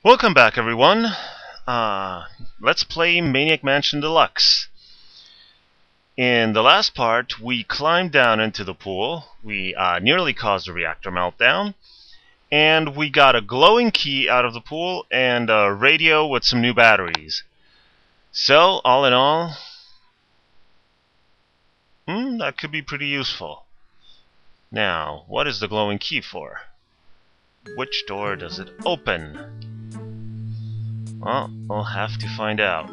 Welcome back, everyone. Let's play Maniac Mansion Deluxe. In the last part, we climbed down into the pool. We nearly caused a reactor meltdown. And we got a glowing key out of the pool and a radio with some new batteries. So, all in all, that could be pretty useful. Now, what is the glowing key for? Which door does it open? Well, we'll have to find out.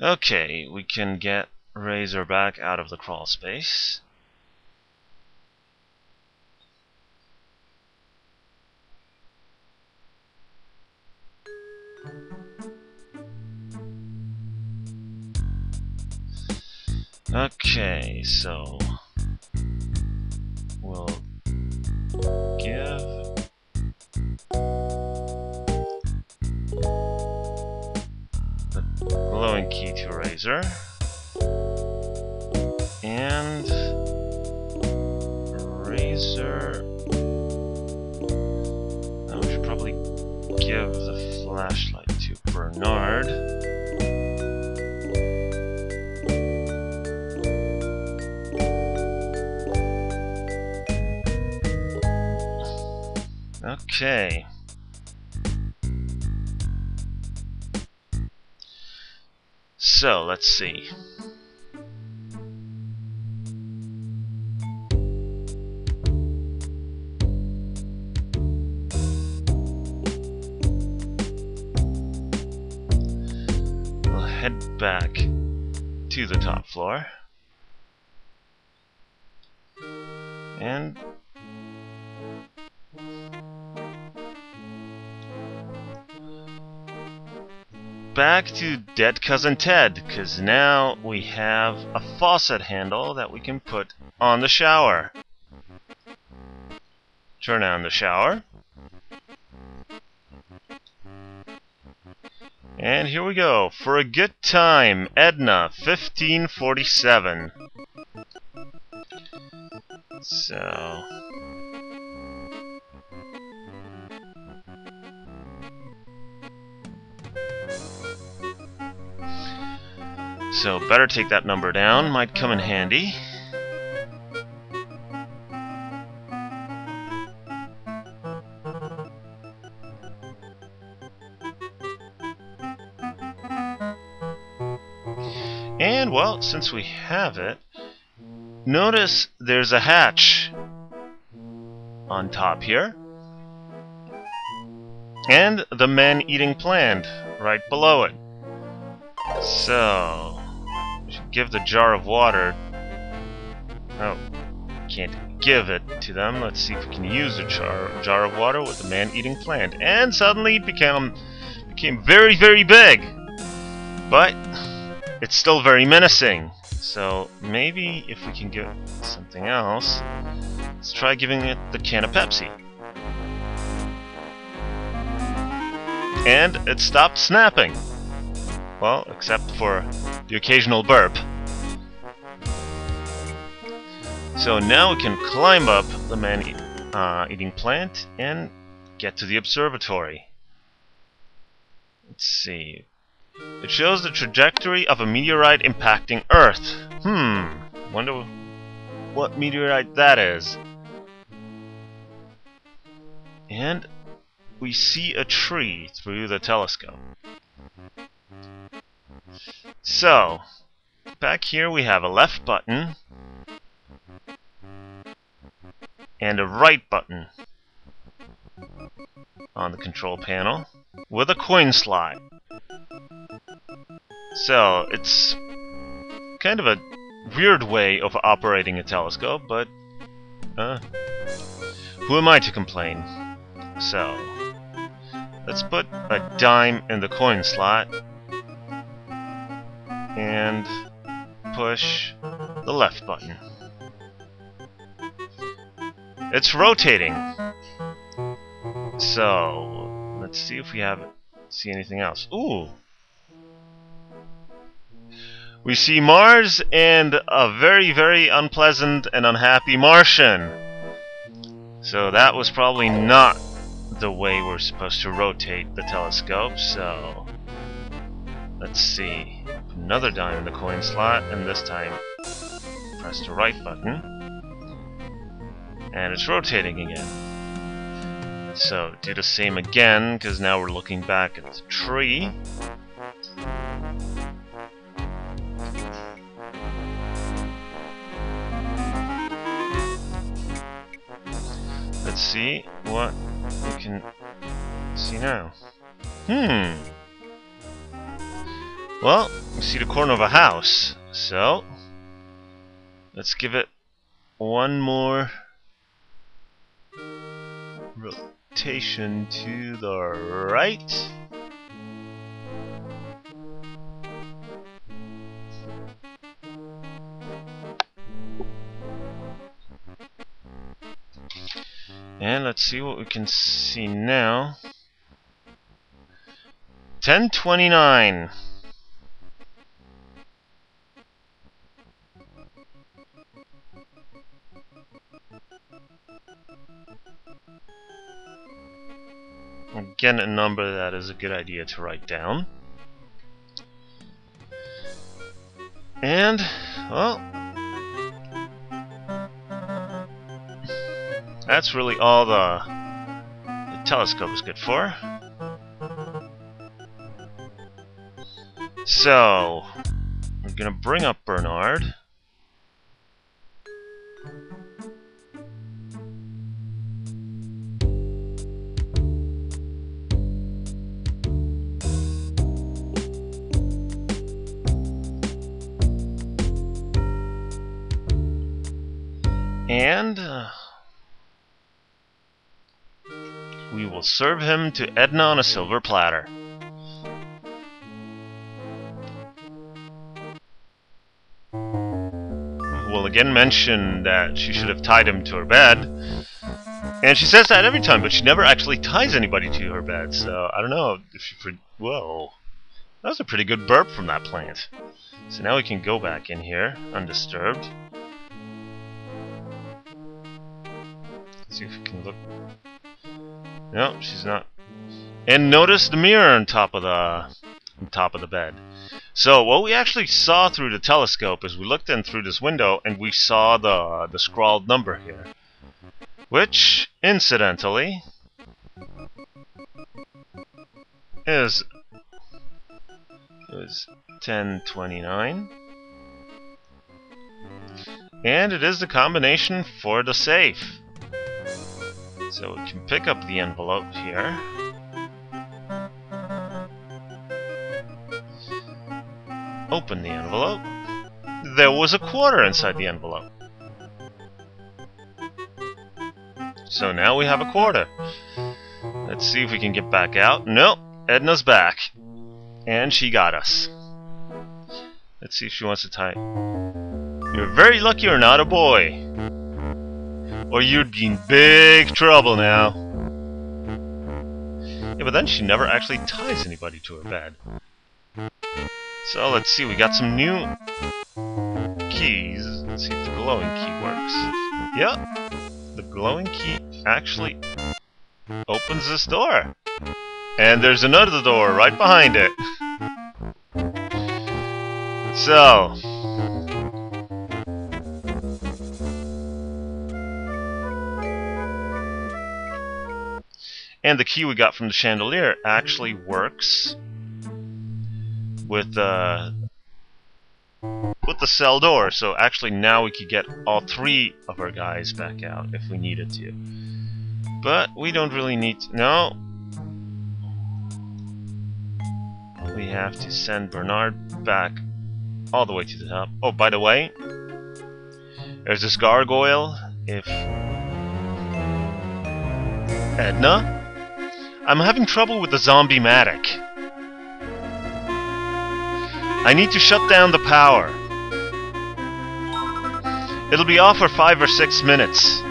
Okay, we can get Razorback out of the crawl space. Okay, so we'll give the glowing key to Razor, and Razor. Now we should probably give the flashlight to Bernard. Okay. So, let's see. We'll head back to the top floor. And back to Dead Cousin Ted, because now we have a faucet handle that we can put on the shower. Turn on the shower. And here we go. For a good time, Edna, 1547. So better take that number down, might come in handy. And, well, since we have it, notice there's a hatch on top here. And the man-eating plant right below it. So, we should give the jar of water. Oh, can't give it to them. Let's see if we can use a jar of water with the man-eating plant. And suddenly it became very, very big. But it's still very menacing. So maybe if we can give it something else, let's try giving it the can of Pepsi. And it stopped snapping. Well, except for the occasional burp. So now we can climb up the man-eating plant and get to the observatory. Let's see. It shows the trajectory of a meteorite impacting Earth. Wonder what meteorite that is. And we see a tree through the telescope. So, back here we have a left button and a right button on the control panel with a coin slot. So, it's kind of a weird way of operating a telescope, but who am I to complain? So, let's put a dime in the coin slot and push the left button. It's rotating. So, let's see if we see anything else. Ooh! We see Mars and a very, very unpleasant and unhappy Martian. So that was probably not the way we're supposed to rotate the telescope, so let's see. Another dime in the coin slot, and this time press the right button. And it's rotating again. So do the same again, because now we're looking back at the tree. Let's see what we can see now. Well, we see the corner of a house, so let's give it one more rotation to the right. And let's see what we can see now. 10:29. Again, a number that is a good idea to write down. And, well, that's really all the telescope is good for. So, we're gonna bring up Bernard. And we will serve him to Edna on a silver platter. We'll again mention that she should have tied him to her bed. And she says that every time, but she never actually ties anybody to her bed, so I don't know if she... Whoa. That was a pretty good burp from that plant. So now we can go back in here, undisturbed. See if we can look. No, she's not. And notice the mirror on top of the bed. So what we actually saw through the telescope is we looked in through this window and we saw the scrawled number here, which incidentally is 1029, and it is the combination for the safe. So we can pick up the envelope here. Open the envelope. There was a quarter inside the envelope. So now we have a quarter. Let's see if we can get back out. Nope, Edna's back. And she got us. Let's see if she wants to tie. You're very lucky you're not a boy, or you'd be in big trouble now. Yeah, but then she never actually ties anybody to her bed. So let's see, we got some new keys. Let's see if the glowing key works. Yep, the glowing key actually opens this door. And there's another door right behind it. So, and the key we got from the chandelier actually works with the cell door. So actually now we could get all three of our guys back out if we needed to. But we don't really need to. No. We have to send Bernard back all the way to the top. Oh, by the way, there's this gargoyle. If Edna, I'm having trouble with the zombie Maniac. I need to shut down the power. It'll be off for 5 or 6 minutes.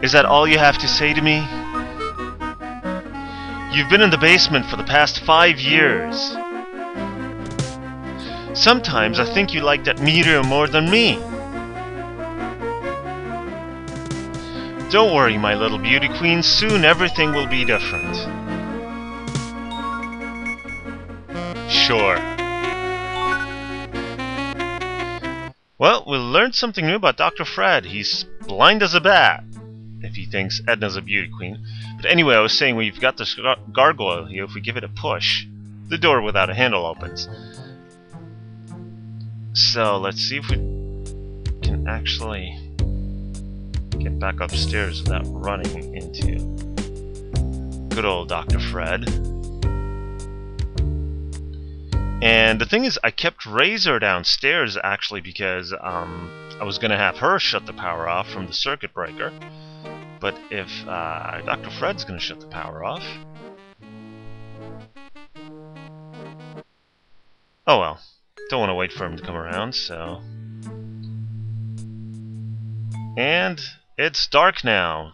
Is that all you have to say to me? You've been in the basement for the past 5 years. Sometimes I think you like that meteor more than me. Don't worry, my little beauty queen, soon everything will be different. Sure. Well, we learned something new about Dr. Fred. He's blind as a bat, if he thinks Edna's a beauty queen. But anyway, I was saying we've got this gargoyle here. If we give it a push, the door without a handle opens. So, let's see if we can actually get back upstairs without running into good old Dr. Fred. And the thing is, I kept Razor downstairs actually because I was going to have her shut the power off from the circuit breaker. But if Dr. Fred's going to shut the power off... Oh well. Don't want to wait for him to come around, so... And it's dark now.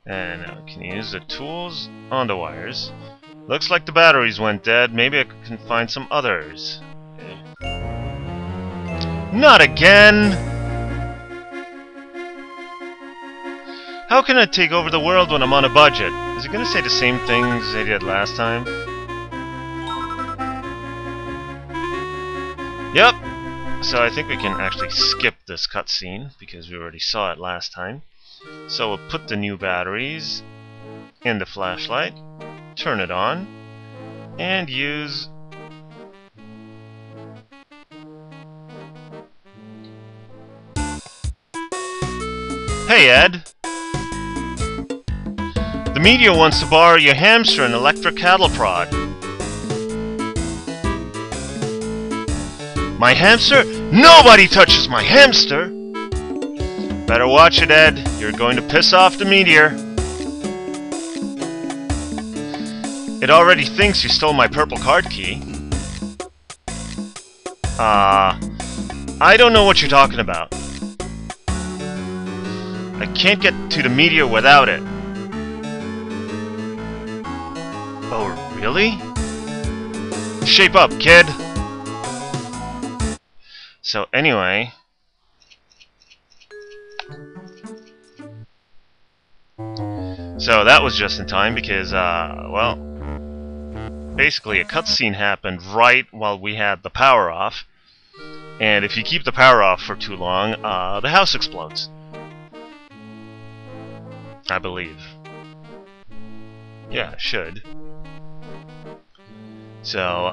And now we can use the tools on the wires. Looks like the batteries went dead. Maybe I can find some others. Okay. Not again! How can I take over the world when I'm on a budget? Is it gonna say the same things they did last time? Yep! So I think we can actually skip this cutscene because we already saw it last time. So we'll put the new batteries in the flashlight, turn it on, and use... Hey Ed! The meteor wants to borrow your hamster and electric cattle prod. My hamster? Nobody touches my hamster! Better watch it, Ed. You're going to piss off the meteor. It already thinks you stole my purple card key. I don't know what you're talking about. I can't get to the meteor without it. Oh, really? Shape up, kid! So, anyway... So that was just in time because, well... basically a cutscene happened right while we had the power off. And if you keep the power off for too long, the house explodes. I believe. Yeah, it should. So,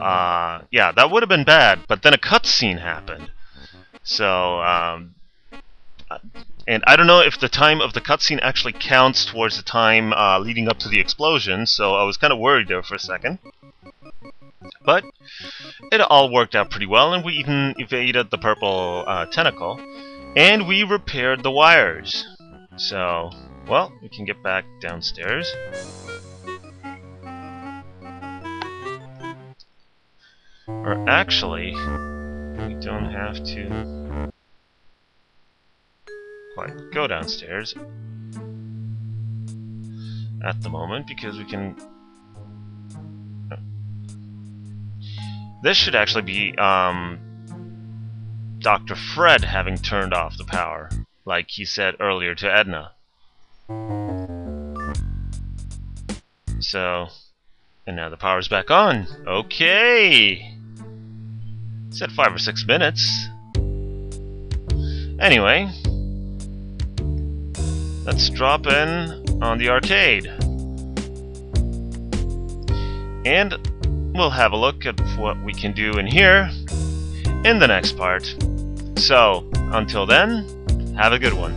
yeah, that would have been bad, but then a cutscene happened. So, and I don't know if the time of the cutscene actually counts towards the time leading up to the explosion, so I was kind of worried there for a second. But it all worked out pretty well, and we even evaded the purple tentacle, and we repaired the wires. So, well, we can get back downstairs. Or actually, we don't have to quite go downstairs at the moment because we can... This should actually be Dr. Fred having turned off the power, like he said earlier to Edna. So, and now the power's back on. Okay! It said 5 or 6 minutes. Anyway, let's drop in on the arcade. And we'll have a look at what we can do in here in the next part. So, until then, have a good one.